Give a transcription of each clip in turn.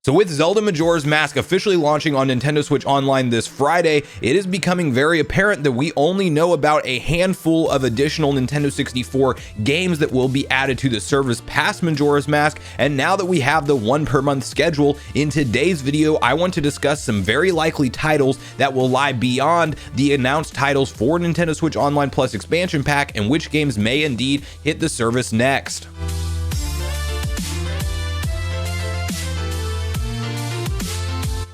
So with Zelda Majora's Mask officially launching on Nintendo Switch Online this Friday, it is becoming very apparent that we only know about a handful of additional Nintendo 64 games that will be added to the service past Majora's Mask. And now that we have the 1 per month schedule, in today's video, I want to discuss some very likely titles that will lie beyond the announced titles for Nintendo Switch Online Plus expansion pack and which games may indeed hit the service next.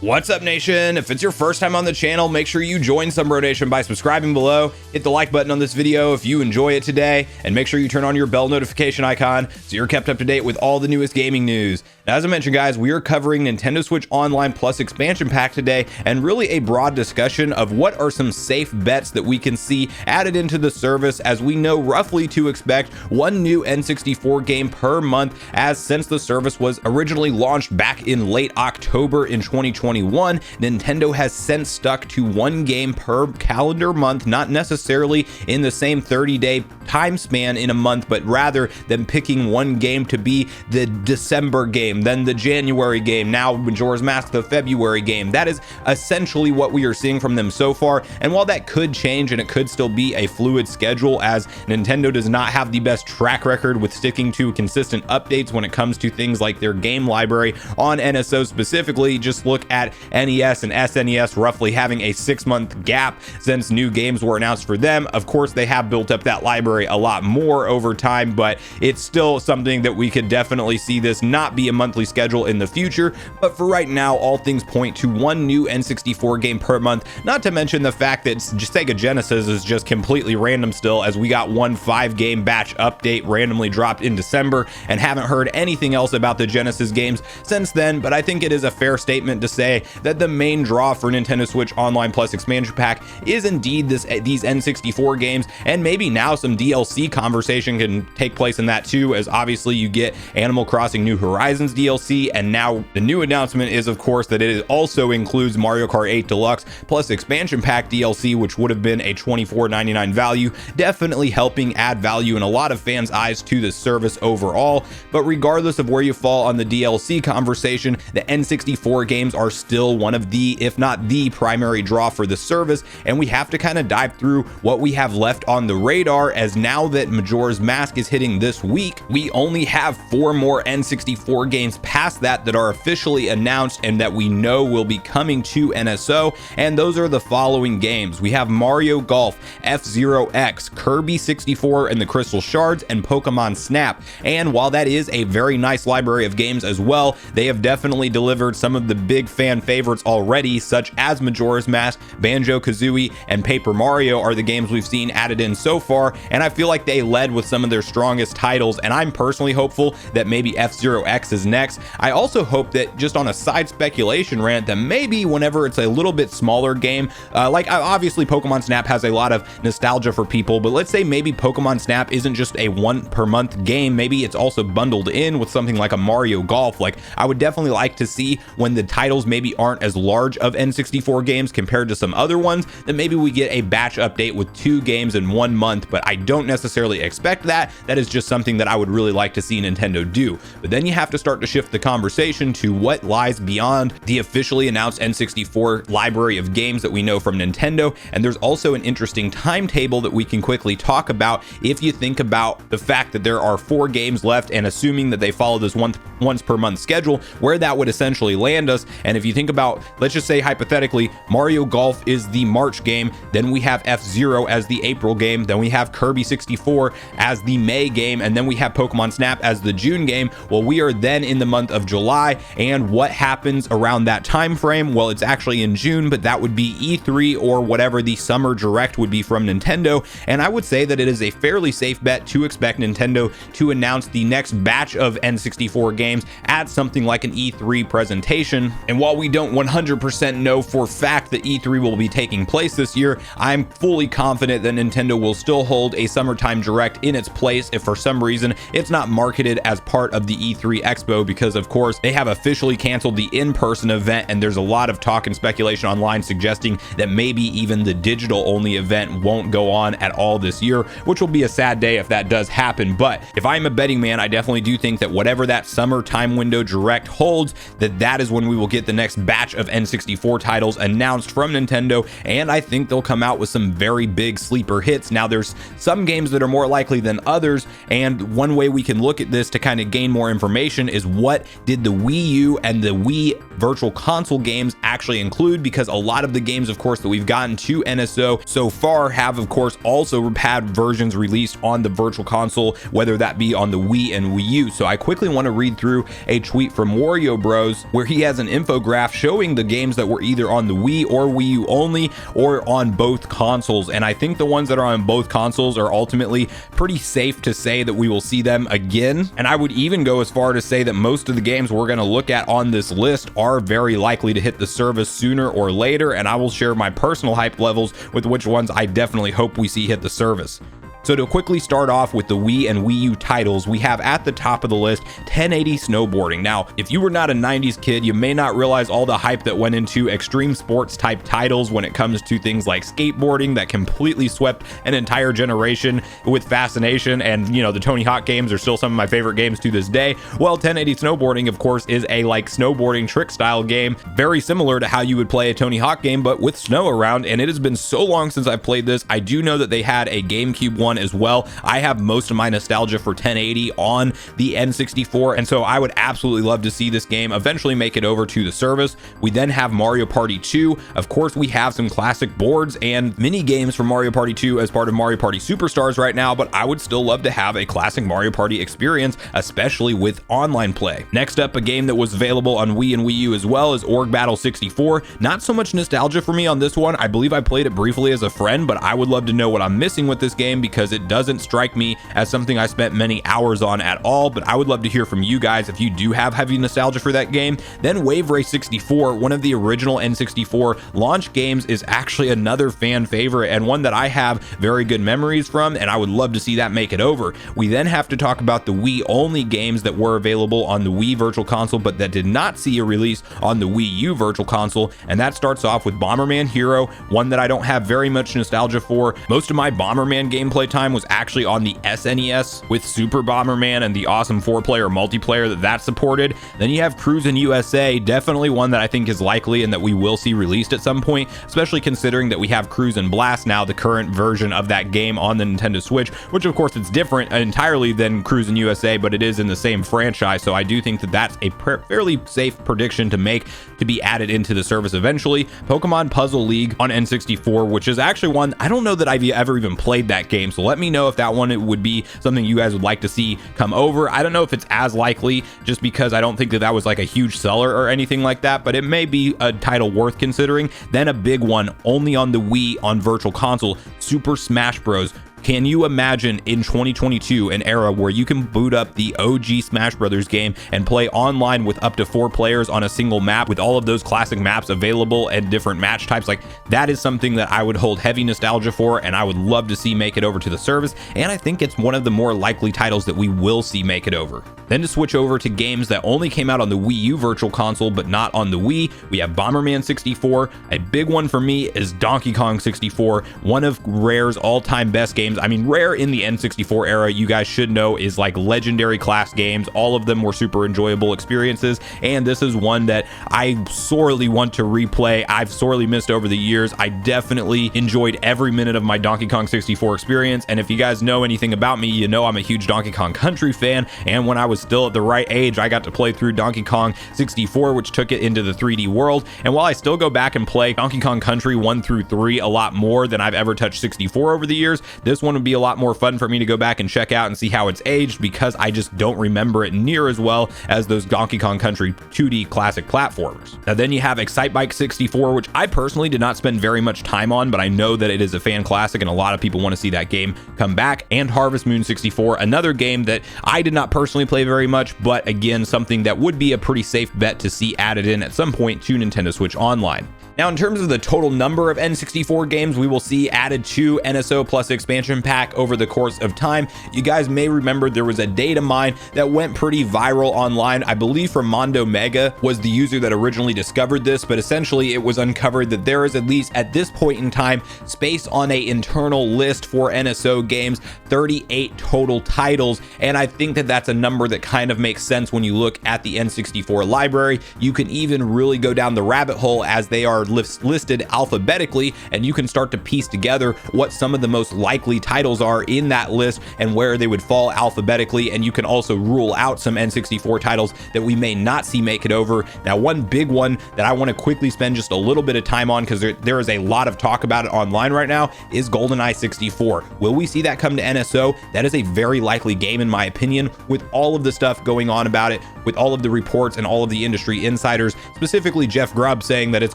What's up, nation? If it's your first time on the channel, make sure you join Sunbro Nation by subscribing below, hit the like button on this video if you enjoy it today, and make sure you turn on your bell notification icon so you're kept up to date with all the newest gaming news. Now, as I mentioned, guys, we are covering Nintendo Switch Online Plus expansion pack today, and really a broad discussion of what are some safe bets that we can see added into the service, as we know roughly to expect one new N64 game per month, as since the service was originally launched back in late October in 2021, Nintendo has since stuck to one game per calendar month, not necessarily in the same 30-day time span in a month, but rather than picking one game to be the December game, then the January game, now Majora's Mask the February game. That is essentially what we are seeing from them so far, and while that could change and it could still be a fluid schedule, as Nintendo does not have the best track record with sticking to consistent updates when it comes to things like their game library on NSO specifically. Just look at NES and SNES roughly having a 6-month gap since new games were announced for them. Of course, they have built up that library a lot more over time, but it's still something that we could definitely see this not be a monthly schedule in the future. But for right now, all things point to one new N64 game per month, not to mention the fact that Sega Genesis is just completely random still, as we got one 5-game batch update randomly dropped in December and haven't heard anything else about the Genesis games since then. But I think it is a fair statement to say that the main draw for Nintendo Switch Online Plus expansion pack is indeed these N64 games, and maybe now some DLC conversation can take place in that too, as obviously you get Animal Crossing New Horizons DLC, and now the new announcement is of course that it also includes Mario Kart 8 Deluxe plus expansion pack DLC, which would have been a $24.99 value, definitely helping add value in a lot of fans' eyes to the service overall. But regardless of where you fall on the DLC conversation, the N64 games are still one of the, if not the primary draw for the service, and we have to kind of dive through what we have left on the radar, as now that Majora's Mask is hitting this week, we only have 4 more N64 games past that are officially announced and that we know will be coming to NSO, and those are the following games. We have Mario Golf, F-Zero X, Kirby 64 and the Crystal Shards, and Pokemon Snap. And while that is a very nice library of games as well, they have definitely delivered some of the big fan favorites already, such as Majora's Mask, Banjo-Kazooie, and Paper Mario are the games we've seen added in so far, and I feel like they led with some of their strongest titles, and I'm personally hopeful that maybe F-Zero X is next. I also hope that, just on a side speculation rant, that maybe whenever it's a little bit smaller game, like obviously Pokemon Snap has a lot of nostalgia for people, but let's say maybe Pokemon Snap isn't just a 1 per month game, maybe it's also bundled in with something like a Mario Golf. Like, I would definitely like to see, when the titles maybe aren't as large of N64 games compared to some other ones, that maybe we get a batch update with 2 games in 1 month, but I don't necessarily expect that. That is just something that I would really like to see Nintendo do. But then you have to start to shift the conversation to what lies beyond the officially announced N64 library of games that we know from Nintendo, and there's also an interesting timetable that we can quickly talk about if you think about the fact that there are 4 games left, and assuming that they follow this once per month schedule, where that would essentially land us. And if you think about, let's just say hypothetically, Mario Golf is the March game, then we have F-Zero as the April game, then we have Kirby 64 as the May game, and then we have Pokemon Snap as the June game. Well, we are then in the month of July, and what happens around that time frame? Well, it's actually in June, but that would be E3 or whatever the summer direct would be from Nintendo, and I would say that it is a fairly safe bet to expect Nintendo to announce the next batch of N64 games at something like an E3 presentation. And while we don't 100% know for fact that E3 will be taking place this year, I'm fully confident that Nintendo will still hold a a summertime direct in its place if for some reason it's not marketed as part of the E3 Expo, because of course they have officially canceled the in-person event, and there's a lot of talk and speculation online suggesting that maybe even the digital only event won't go on at all this year, which will be a sad day if that does happen. But if I'm a betting man, I definitely do think that whatever that summer time window direct holds, that is when we will get the next batch of N64 titles announced from Nintendo, and I think they'll come out with some very big sleeper hits. Now there's some games that are more likely than others, and one way we can look at this to kind of gain more information is what did the Wii U and the Wii Virtual Console games actually include, because a lot of the games, of course, that we've gotten to NSO so far have, of course, also had versions released on the Virtual Console, whether that be on the Wii and Wii U. So I quickly want to read through a tweet from Wario Bros where he has an infograph showing the games that were either on the Wii or Wii U only or on both consoles, and I think the ones that are on both consoles are ultimately pretty safe to say that we will see them again. And I would even go as far to say that most of the games we're going to look at on this list are very likely to hit the service sooner or later, and I will share my personal hype levels with which ones I definitely hope we see hit the service. So to quickly start off with the Wii and Wii U titles, we have at the top of the list 1080 snowboarding. Now, if you were not a 90s kid, you may not realize all the hype that went into extreme sports type titles when it comes to things like skateboarding that completely swept an entire generation with fascination. And, you know, the Tony Hawk games are still some of my favorite games to this day. Well, 1080 snowboarding, of course, is a like snowboarding trick style game, very similar to how you would play a Tony Hawk game, but with snow around. And it has been so long since I've played this. I do know that they had a GameCube one as well. I have most of my nostalgia for 1080 on the N64, and so I would absolutely love to see this game eventually make it over to the service. We then have Mario Party 2. Of course, we have some classic boards and mini games from Mario Party 2 as part of Mario Party Superstars right now, but I would still love to have a classic Mario Party experience, especially with online play. Next up, a game that was available on Wii and Wii U as well is Org Battle 64. Not so much nostalgia for me on this one. I believe I played it briefly as a friend, but I would love to know what I'm missing with this game because it doesn't strike me as something I spent many hours on at all. But I would love to hear from you guys if you do have heavy nostalgia for that game. Then Wave Race 64, one of the original N64 launch games, is actually another fan favorite and one that I have very good memories from, and I would love to see that make it over. We then have to talk about the Wii only games that were available on the Wii Virtual Console but that did not see a release on the Wii U Virtual Console, and that starts off with Bomberman Hero, one that I don't have very much nostalgia for. Most of my Bomberman gameplay time was actually on the SNES with Super Bomberman and the awesome 4-player multiplayer that supported. Then you have Cruisin' USA, definitely one that I think is likely and that we will see released at some point, especially considering that we have Cruisin' Blast now, the current version of that game on the Nintendo Switch, which of course it's different entirely than Cruisin' USA, but it is in the same franchise, so I do think that that's a fairly safe prediction to make to be added into the service eventually. Pokemon Puzzle League on N64, which is actually one, I don't know that I've ever even played that game, so let me know if that one it would be something you guys would like to see come over. I don't know if it's as likely just because I don't think that was like a huge seller or anything like that, but it may be a title worth considering. Then a big one only on the Wii on Virtual Console, Super Smash Bros. Can you imagine in 2022 an era where you can boot up the OG Smash Brothers game and play online with up to 4 players on a single map with all of those classic maps available and different match types? Like, that is something that I would hold heavy nostalgia for, and I would love to see make it over to the service, and I think it's one of the more likely titles that we will see make it over. Then to switch over to games that only came out on the Wii U Virtual Console but not on the Wii, we have Bomberman 64. A big one for me is Donkey Kong 64, one of Rare's all-time best games. I mean, Rare in the N64 era, you guys should know, is like legendary class games. All of them were super enjoyable experiences, and this is one that I sorely want to replay. I've sorely missed over the years. I definitely enjoyed every minute of my Donkey Kong 64 experience, and if you guys know anything about me, you know I'm a huge Donkey Kong Country fan, and when I was still at the right age, I got to play through Donkey Kong 64, which took it into the 3D world. And while I still go back and play Donkey Kong Country 1 through 3 a lot more than I've ever touched 64 over the years, this one would be a lot more fun for me to go back and check out and see how it's aged, because I just don't remember it near as well as those Donkey Kong Country 2D classic platformers. Now then you have Excitebike 64, which I personally did not spend very much time on, but I know that it is a fan classic and a lot of people want to see that game come back. And Harvest Moon 64, another game that I did not personally play very much, but again, something that would be a pretty safe bet to see added in at some point to Nintendo Switch Online. Now, in terms of the total number of N64 games we will see added to NSO Plus expansion pack over the course of time, you guys may remember there was a data mine that went pretty viral online. I believe from Mondo Mega was the user that originally discovered this, but essentially it was uncovered that there is, at least at this point in time, space on a internal list for NSO games, 38 total titles. And I think that that's a number that kind of makes sense when you look at the N64 library. You can even really go down the rabbit hole as they are listed alphabetically, and you can start to piece together what some of the most likely titles are in that list and where they would fall alphabetically. And you can also rule out some N64 titles that we may not see make it over. Now, one big one that I want to quickly spend just a little bit of time on, because there is a lot of talk about it online right now, is Goldeneye 64. Will we see that come to NSO? That is a very likely game in my opinion, with all of the stuff going on about it, with all of the reports and all of the industry insiders, specifically Jeff Grubb saying that it's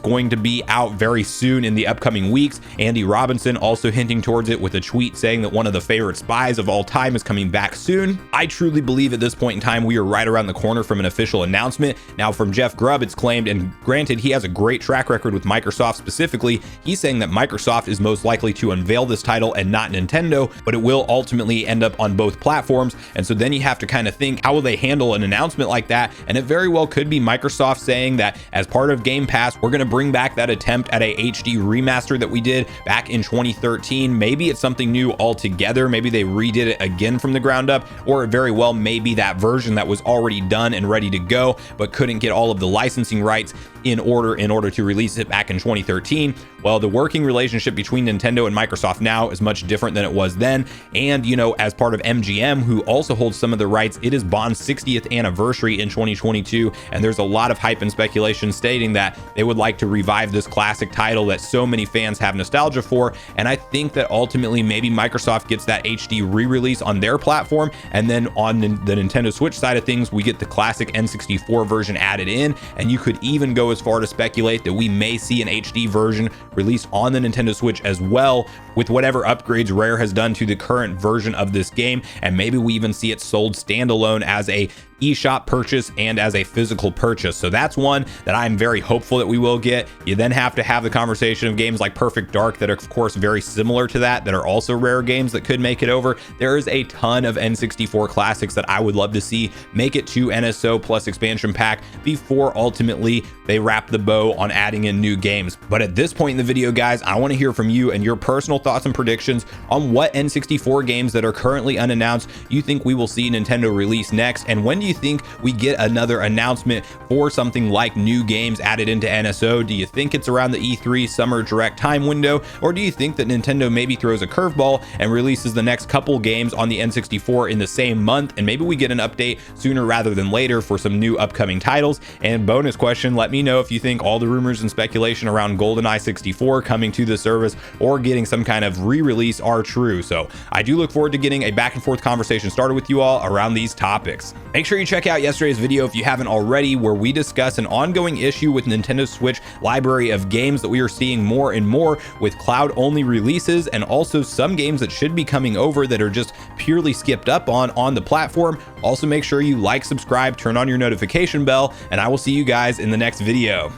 going to be out very soon in the upcoming weeks. Andy Robinson also hinting towards it with a tweet saying that one of the favorite spies of all time is coming back soon. I truly believe at this point in time we are right around the corner from an official announcement. Now, from Jeff Grubb, it's claimed, and granted he has a great track record with Microsoft specifically, he's saying that Microsoft is most likely to unveil this title and not Nintendo, but it will ultimately end up on both platforms. And so then you have to kind of think, how will they handle an announcement like that? And it very well could be Microsoft saying that as part of Game Pass, we're going to bring back that attempt at a HD remaster that we did back in 2013. Maybe it's something new altogether. Maybe they redid it again from the ground up, or it very well may be that version that was already done and ready to go, but couldn't get all of the licensing rights in order to release it back in 2013. Well, the working relationship between Nintendo and Microsoft now is much different than it was then. And, you know, as part of MGM, who also holds some of the rights, it is Bond's 60th anniversary in 2022. And there's a lot of hype and speculation stating that they would like to revive this classic title that so many fans have nostalgia for. And I think that ultimately maybe Microsoft gets that HD re-release on their platform. And then on the Nintendo Switch side of things, we get the classic N64 version added in. And you could even go as far to speculate that we may see an HD version released on the Nintendo Switch as well, with whatever upgrades Rare has done to the current version of this game. And maybe we even see it sold standalone as a eShop purchase and as a physical purchase. So that's one that I'm very hopeful that we will get. You then have to have the conversation of games like Perfect Dark that are of course very similar to that are also Rare games that could make it over. There is a ton of N64 classics that I would love to see make it to NSO Plus expansion pack before ultimately they wrap the bow on adding in new games. But at this point in the video, guys, I want to hear from you and your personal thoughts and predictions on what N64 games that are currently unannounced you think we will see Nintendo release next, and when do you think we get another announcement for something like new games added into NSO? Do you think it's around the E3 summer direct time window, or do you think that Nintendo maybe throws a curveball and releases the next couple games on the N64 in the same month, and maybe we get an update sooner rather than later for some new upcoming titles? And bonus question, let me know if you think all the rumors and speculation around Goldeneye 64 coming to the service or getting some kind of re-release are true. So I do look forward to getting a back and forth conversation started with you all around these topics. Make sure you check out yesterday's video if you haven't already, where we discuss an ongoing issue with Nintendo Switch library of games that we are seeing more and more with cloud only releases, and also some games that should be coming over that are just purely skipped up on the platform. Also, make sure you like, subscribe, turn on your notification bell, and I will see you guys in the next video.